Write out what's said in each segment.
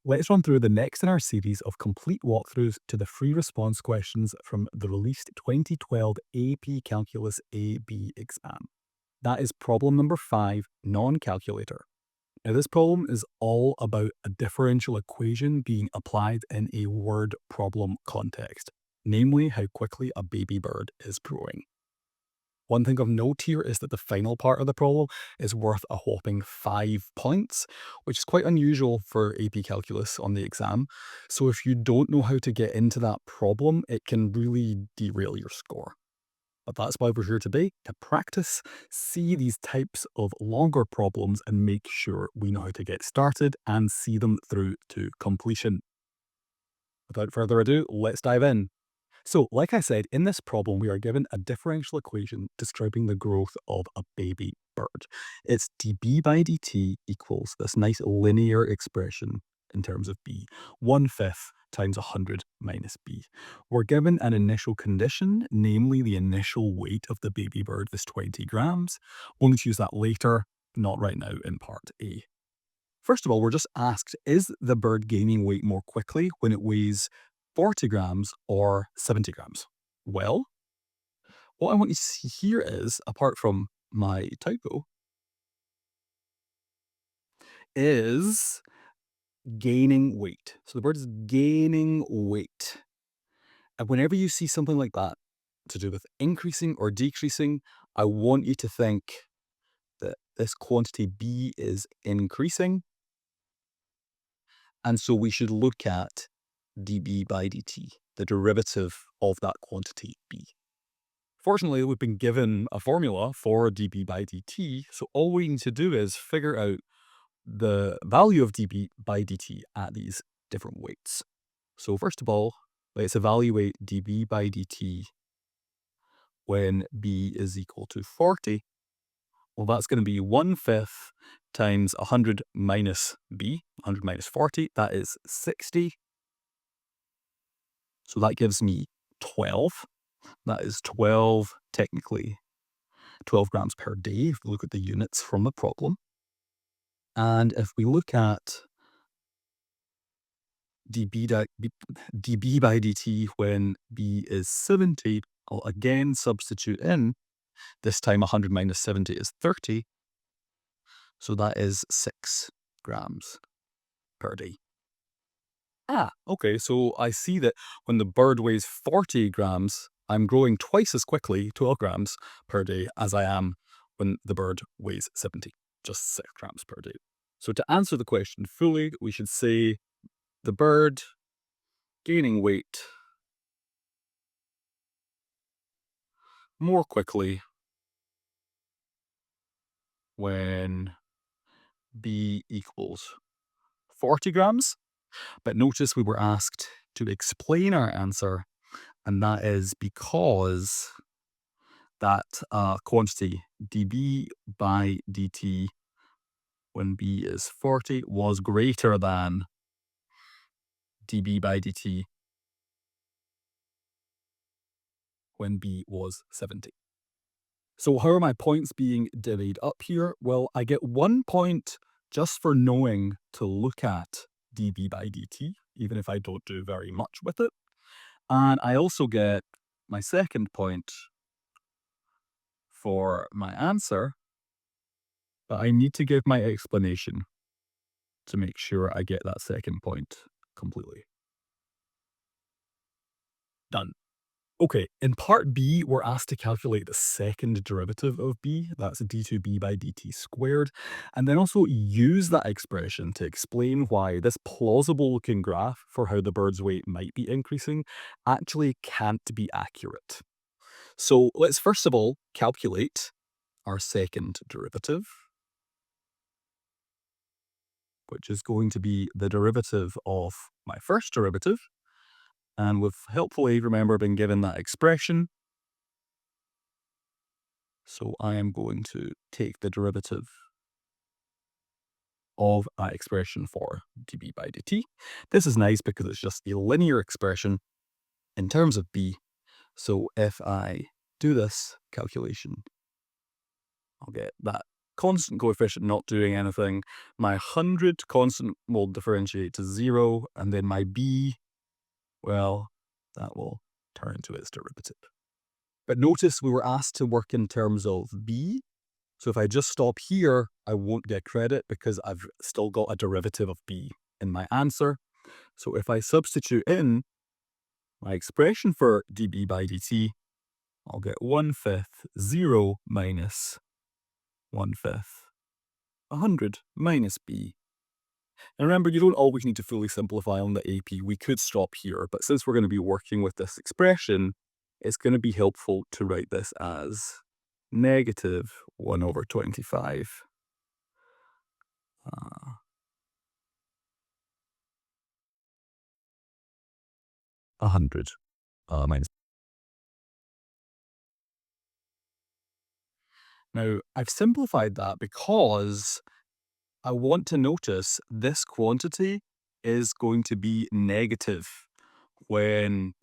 Let's run through the next in our series of complete walkthroughs to the free response questions from the released 2012 AP Calculus AB exam. That is problem number 5, non-calculator. Now this problem is all about a differential equation being applied in a word problem context, namely how quickly a baby bird is growing. One thing of note here is that the final part of the problem is worth a whopping 5 points, which is quite unusual for AP Calculus on the exam. So if you don't know how to get into that problem, it can really derail your score. But that's why we're here today, to practice, see these types of longer problems and make sure we know how to get started and see them through to completion. Without further ado, let's dive in. So, like I said, in this problem, we are given a differential equation describing the growth of a baby bird. It's dB by dt equals this nice linear expression in terms of b, 1/5 times 100 minus b. We're given an initial condition, namely the initial weight of the baby bird is 20 grams. We'll need to use that later, not right now in part A. First of all, we're just asked, is the bird gaining weight more quickly when it weighs 40 grams or 70 grams? Well, what I want you to see here is, apart from my typo, is gaining weight. So the bird is gaining weight. And whenever you see something like that to do with increasing or decreasing, I want you to think that this quantity B is increasing. And so we should look at dB by dt, the derivative of that quantity B. Fortunately, we've been given a formula for dB by dt, so all we need to do is figure out the value of dB by dt at these different weights. So first of all, let's evaluate dB by dt when B is equal to 40. Well, that's going to be 1/5 times 100 minus B, 100 minus 40, that is 60. So that gives me 12. That is 12, technically 12 grams per day, if we look at the units from the problem. And if we look at dB by dt when B is 70, I'll again substitute in. This time 100 minus 70 is 30. So that is 6 grams per day. Okay, so I see that when the bird weighs 40 grams, I'm growing twice as quickly, 12 grams per day, as I am when the bird weighs 70, just 6 grams per day. So to answer the question fully, we should say the bird gaining weight more quickly when B equals 40 grams. But notice we were asked to explain our answer, and that is because that quantity dB by dt when B is 40 was greater than dB by dt when B was 70. So how are my points being divvied up here? Well, I get 1 point just for knowing to look at dB by dt, even if I don't do very much with it. And I also get my second point for my answer, but I need to give my explanation to make sure I get that second point completely. Done. Okay, in part B, we're asked to calculate the second derivative of B, that's d2b by dt squared, and then also use that expression to explain why this plausible looking graph for how the bird's weight might be increasing actually can't be accurate. So let's first of all calculate our second derivative, which is going to be the derivative of my first derivative. And we've helpfully, remember, been given that expression. So I am going to take the derivative of that expression for dB by dt. This is nice because it's just a linear expression in terms of B. So if I do this calculation, I'll get that constant coefficient not doing anything. My 100 constant will differentiate to 0, and then my b, well, that will turn into its derivative. But notice we were asked to work in terms of b, so if I just stop here, I won't get credit because I've still got a derivative of b in my answer. So if I substitute in my expression for dB by dt, I'll get 1/5 0 minus 1/5 100 minus b. And remember, you don't always need to fully simplify on the AP. We could stop here, but since we're going to be working with this expression, it's going to be helpful to write this as negative 1/25. 100 minus. Now, I've simplified that because I want to notice this quantity is going to be negative when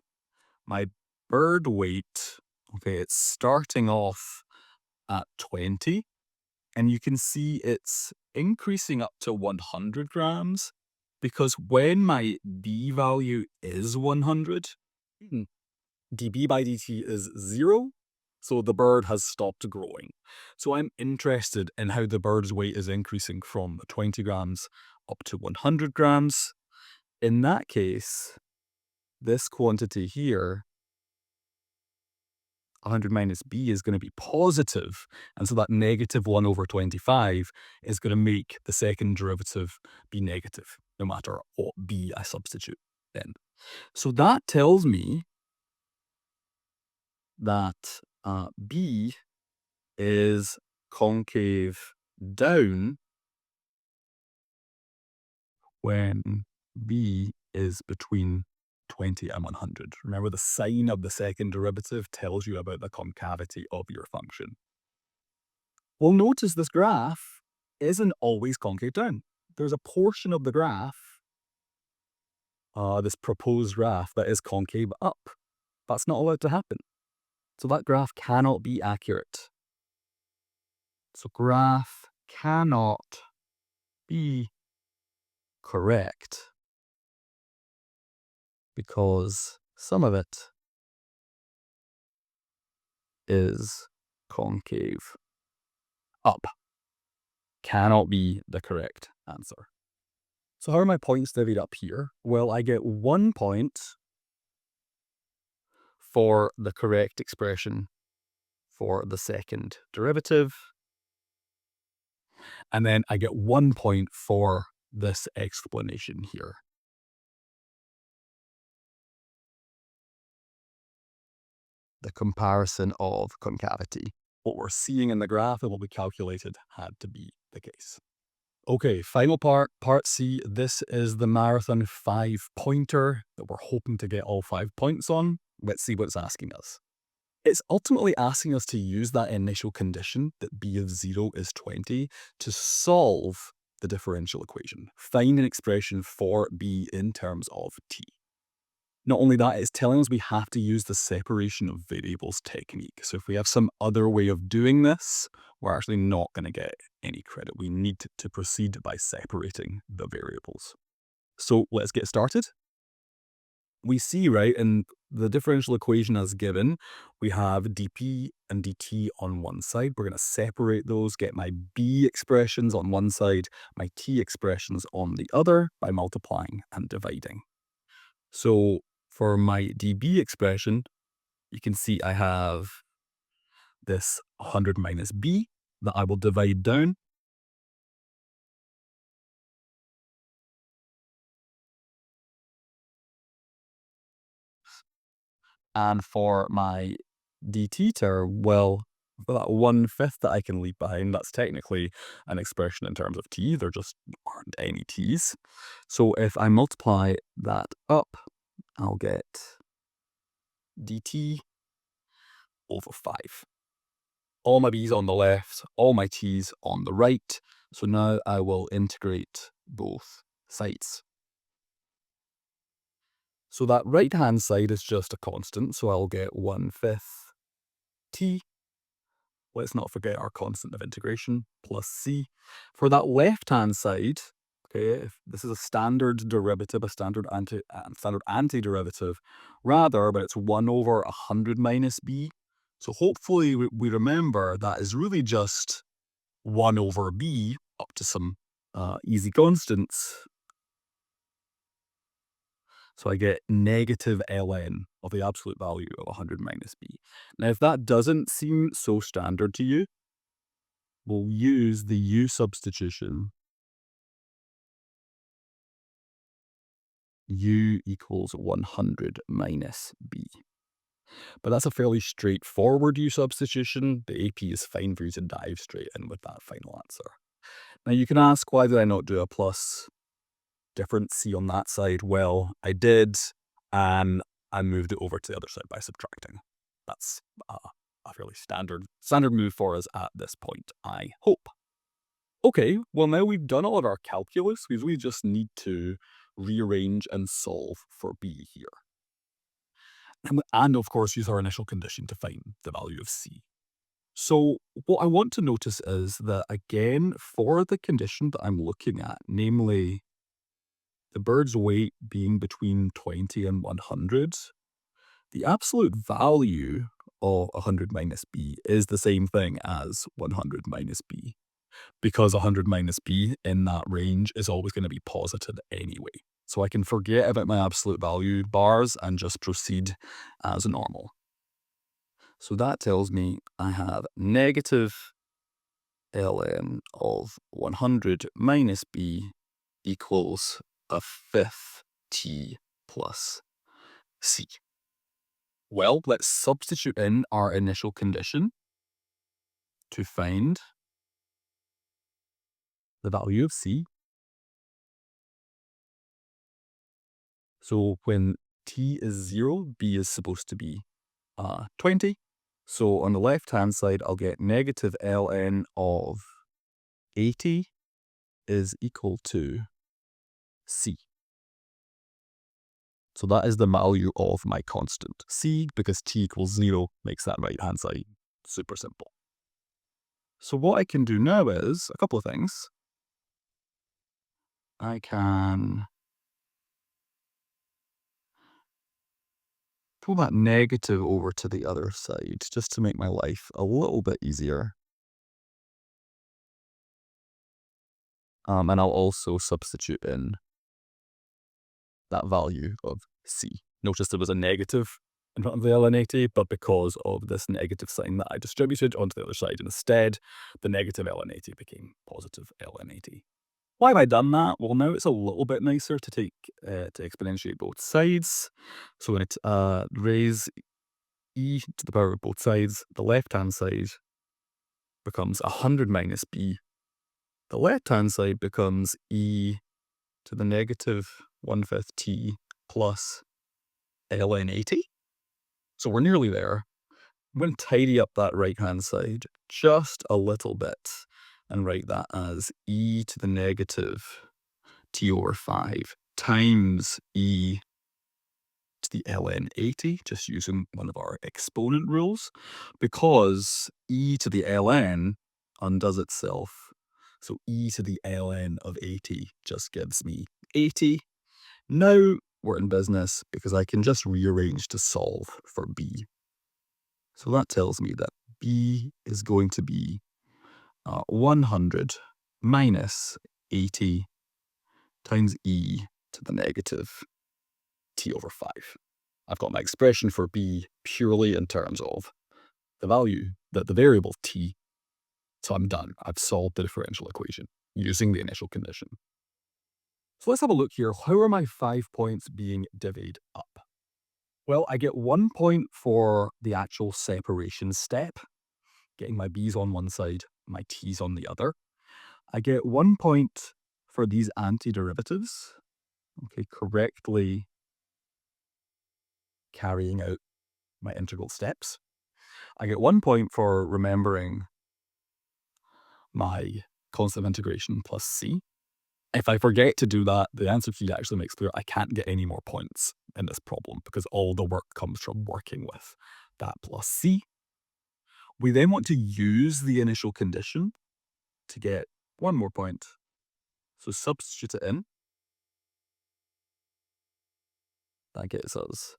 my bird weight, okay, it's starting off at 20, and you can see it's increasing up to 100 grams because when my b value is 100, dB by dt is 0, so the bird has stopped growing. So I'm interested in how the bird's weight is increasing from 20 grams up to 100 grams. In that case, this quantity here, 100 minus b, is going to be positive, and so that negative 1/25 is going to make the second derivative be negative, no matter what b I substitute in. So that tells me that b is concave down when b is between 20 and 100. Remember, the sign of the second derivative tells you about the concavity of your function. Well, notice this graph isn't always concave down. There's a portion of the graph, this proposed graph, that is concave up. That's not allowed to happen. So that graph cannot be accurate. So graph cannot be correct because some of it is concave up. Cannot be the correct answer. So how are my points divvied up here? Well, I get 1 point for the correct expression for the second derivative, and then I get 1 point for this explanation here. The comparison of concavity. What we're seeing in the graph and what we calculated had to be the case. Okay, final part, part C. This is the marathon 5-pointer that we're hoping to get all 5 points on. Let's see what it's asking us. It's ultimately asking us to use that initial condition that b of 0 is 20 to solve the differential equation. Find an expression for b in terms of t. Not only that, it's telling us we have to use the separation of variables technique. So if we have some other way of doing this, we're actually not going to get any credit. We need to proceed by separating the variables. So let's get started. We see, right, in the differential equation as given, we have dp and dt on one side. We're going to separate those, get my b expressions on one side, my t expressions on the other by multiplying and dividing. So for my dB expression, you can see I have this 100 minus b that I will divide down. And for my dt term, well, for that 1/5 that I can leave behind, that's technically an expression in terms of t. There just aren't any t's. So if I multiply that up, I'll get dt over 5. All my b's on the left, all my t's on the right. So now I will integrate both sides. So that right-hand side is just a constant, so I'll get 1/5 t let's not forget our constant of integration plus c. For that left-hand side, okay, if this is a standard derivative, a standard antiderivative, rather, but it's 1 over 100 minus b. So hopefully we remember that is really just 1 over b up to some easy constants. So I get negative ln of the absolute value of 100 minus b. Now, if that doesn't seem so standard to you, we'll use the u substitution. U equals 100 minus b. But that's a fairly straightforward u substitution. The AP is fine for you to dive straight in with that final answer. Now, you can ask, why did I not do a plus different c on that side? Well, I did, and I moved it over to the other side by subtracting. That's a fairly standard move for us at this point, I hope. Okay, well, now we've done all of our calculus, we really just need to rearrange and solve for b here. And of course, use our initial condition to find the value of c. So what I want to notice is that, again, for the condition that I'm looking at, namely the bird's weight being between 20 and 100, the absolute value of 100 minus b is the same thing as 100 minus b, because 100 minus b in that range is always going to be posited anyway. So I can forget about my absolute value bars and just proceed as normal. So that tells me I have negative ln of 100 minus b equals a fifth t plus c. Well, let's substitute in our initial condition to find the value of c. So when t is 0, b is supposed to be 20. So on the left-hand side, I'll get negative ln of 80 is equal to c. So that is the value of my constant c, because t equals 0 makes that right-hand side super simple. So what I can do now is a couple of things. I can pull that negative over to the other side just to make my life a little bit easier. And I'll also substitute in that value of c. Notice there was a negative in front of the ln 80, but because of this negative sign that I distributed onto the other side instead, the negative ln 80 became positive ln 80. Why have I done that? Well, now it's a little bit nicer to take to exponentiate both sides. So when it raise e to the power of both sides, the left-hand side becomes 100 minus b. The left-hand side becomes e to the negative 1/5 t plus ln 80. So we're nearly there. I'm going to tidy up that right-hand side just a little bit and write that as e to the negative t over 5 times e to the ln 80, just using one of our exponent rules, because e to the ln undoes itself. So e to the ln of 80 just gives me 80. Now we're in business because I can just rearrange to solve for b. So that tells me that b is going to be 100 minus 80 times e to the negative t over 5. I've got my expression for b purely in terms of the value, the variable t. So I'm done. I've solved the differential equation using the initial condition. So let's have a look here. How are my 5 points being divvied up? Well, I get 1 point for the actual separation step, getting my b's on one side, my t's on the other. I get 1 point for these antiderivatives, okay, correctly carrying out my integral steps. I get 1 point for remembering my constant of integration plus c. If I forget to do that, the answer sheet actually makes clear I can't get any more points in this problem because all the work comes from working with that plus c. We then want to use the initial condition to get one more point. So substitute it in. That gets us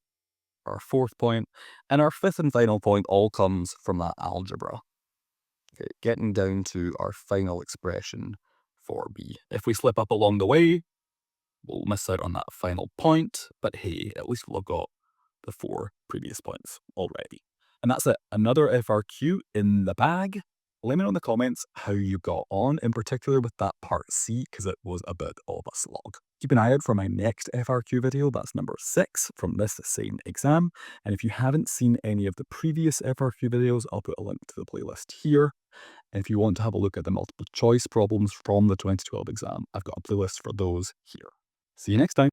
our fourth point. And our fifth and final point all comes from that algebra. Okay, getting down to our final expression for B. If we slip up along the way, we'll miss out on that final point, but hey, at least we'll have got the 4 previous points already. And that's it. Another FRQ in the bag. Let me know in the comments how you got on, in particular with that part C, because it was a bit of a slog. Keep an eye out for my next FRQ video. That's number 6 from this same exam. And if you haven't seen any of the previous FRQ videos, I'll put a link to the playlist here. And if you want to have a look at the multiple choice problems from the 2012 exam, I've got a playlist for those here. See you next time.